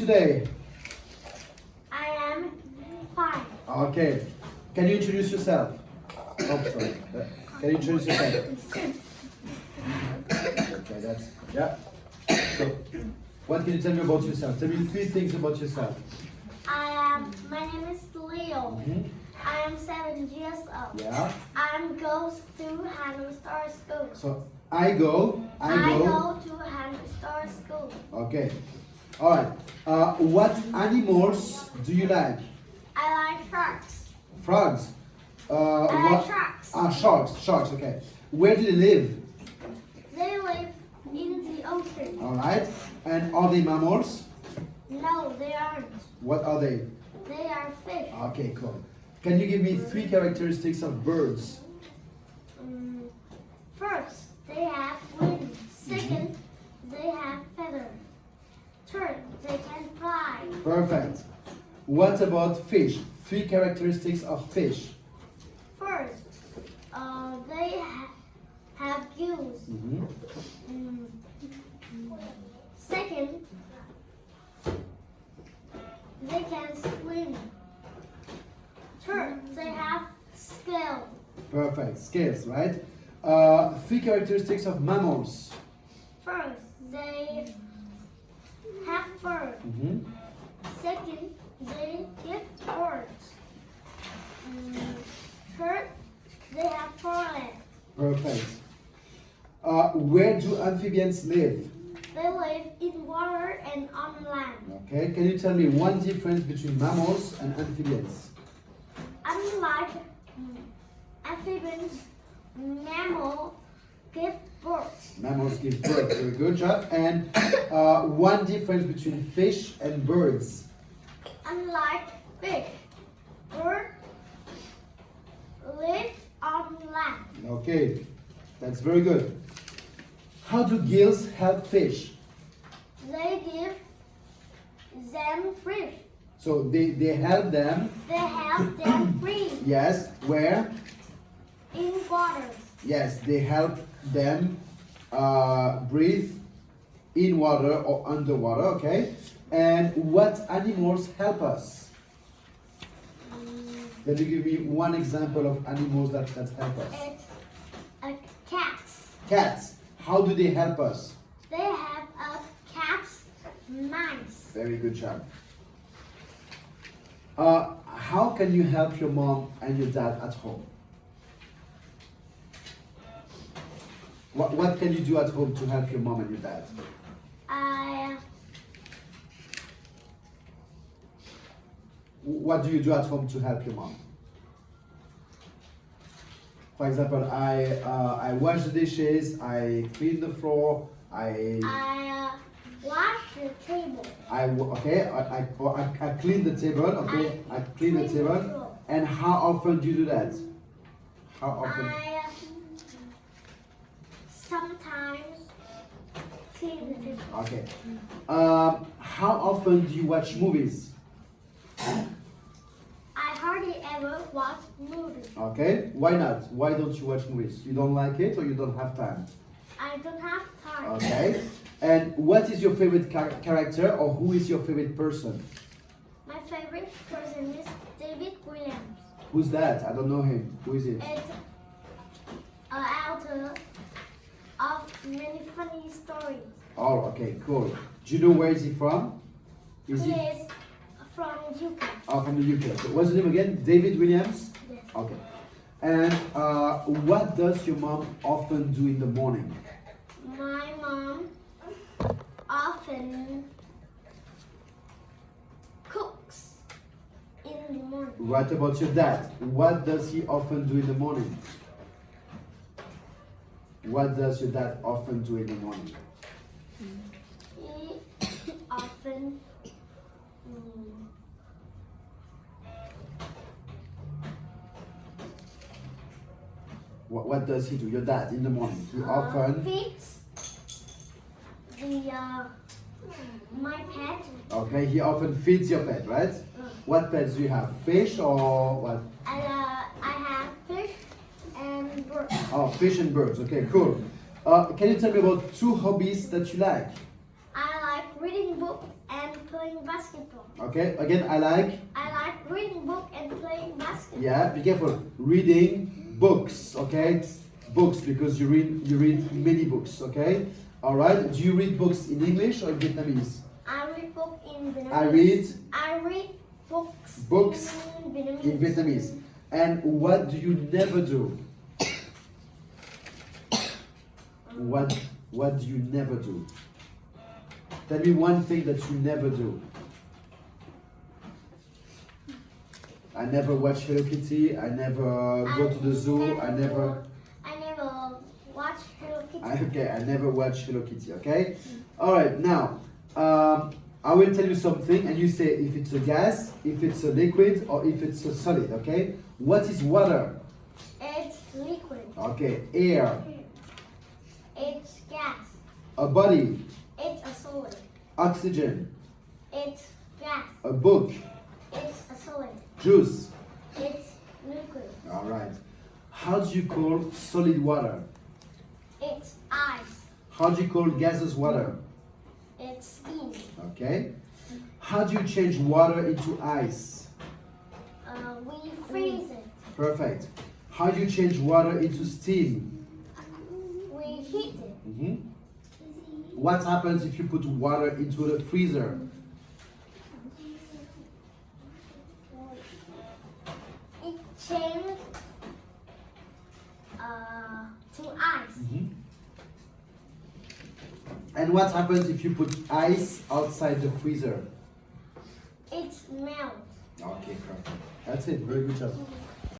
today? I am fine. Okay. Can you introduce yourself? Oh, sorry. Can you introduce yourself? Okay, that's yeah. So, what can you tell me about yourself? Tell me 3 things about yourself. My name is Leo. I am 7 years old. Yeah. I goes to Hanoi Star School. So I go. I go to Hanoi Star School. Okay. All right. What animals do you like? I like sharks. Frogs. I like sharks. Sharks. Okay. Where do they live? They live in the ocean. All right. And are they mammals? No, they aren't. What are they? They are fish. Okay, cool. Can you give me 3 characteristics of birds? First, they have wings. Second, they have feathers. Third, they can fly. Perfect. What about fish? 3 characteristics of fish. First, they have gills. Second, they can swim. Third, they have scales. Perfect. Scales, right? 3 characteristics of mammals. First, they have fur. Second, they give birth. Third, they have four legs. Perfect. Where do amphibians live? They live in water and on land. Okay. Can you tell me one difference between mammals and amphibians? Unlike amphibians, mammals give birth. Mammals give birth. Very good job. And one difference between fish and birds. Unlike fish, birds live on land. Okay, that's very good. How do gills help fish? They give them breathe. So they help them. They help them breathe Yes. Where? in water. Yes, they help them breathe in water or underwater. Okay. And what animals help us? Can you give me one example of animals that help us? It's a cat. Cats. How do they help us? They have a cat's mice. Very good job. How can you help your mom and your dad at home? What can you do at home to help your mom and your dad? What do you do at home to help your mom? For example, I wash the dishes, I clean the floor, I wash the table. I clean the table. Okay, I clean the table. And how often do you do that? How often? I sometimes clean the table. Okay. How often do you watch movies? I hardly ever watch movies. Okay. Why not? Why don't you watch movies? You don't like it or you don't have time? I don't have time. Okay. And what is your favorite character or who is your favorite person? My favorite person is David Williams. Who's that? I don't know him. Who is it? It's an author of many funny stories. Oh, okay, cool. Do you know where is he from? He is from UK. Oh, from the UK. So what's the name again? David Williams? Yes. Okay. And what does your mom often do in the morning? My mom often cooks in the morning. What about your dad? What does he often do in the morning? What does your dad often do in the morning? He often What does he do? Your dad in the morning? He often. feeds the my pet. Okay, he often feeds your pet, right? What pets do you have? Fish or what? And I have fish and birds. Oh, fish and birds. Okay, cool. Can you tell me about 2 hobbies that you like? I like reading books and playing basketball. basketball. Okay, again, I like, I like reading book and playing basketball. yeah, be careful, reading books, okay? Books, because you read many books, okay? All right, do you read books in English or in Vietnamese? I read book in Vietnamese. I read I read books books in Vietnamese. in Vietnamese. And what do you never do? What do you never do? Tell me one thing that you never do. I never watch Hello Kitty. I never go to the zoo. I never watch Hello Kitty. I never watch Hello Kitty. Okay. All right. Now, I will tell you something, and you say if it's a gas, if it's a liquid, or if it's a solid. Okay. What is water? It's liquid. Okay. Air. It's gas. A body. It's a solid. Oxygen. It's gas. A book. It's a solid. Juice. It's liquid. All right. How do you call solid water? It's ice. How do you call gaseous water? It's steam. Okay. How do you change water into ice? We freeze it. Perfect. How do you change water into steam? We heat it. What happens if you put water into the freezer? It changes to ice. And what happens if you put ice outside the freezer? It melts. Okay, perfect. That's it. Very good job.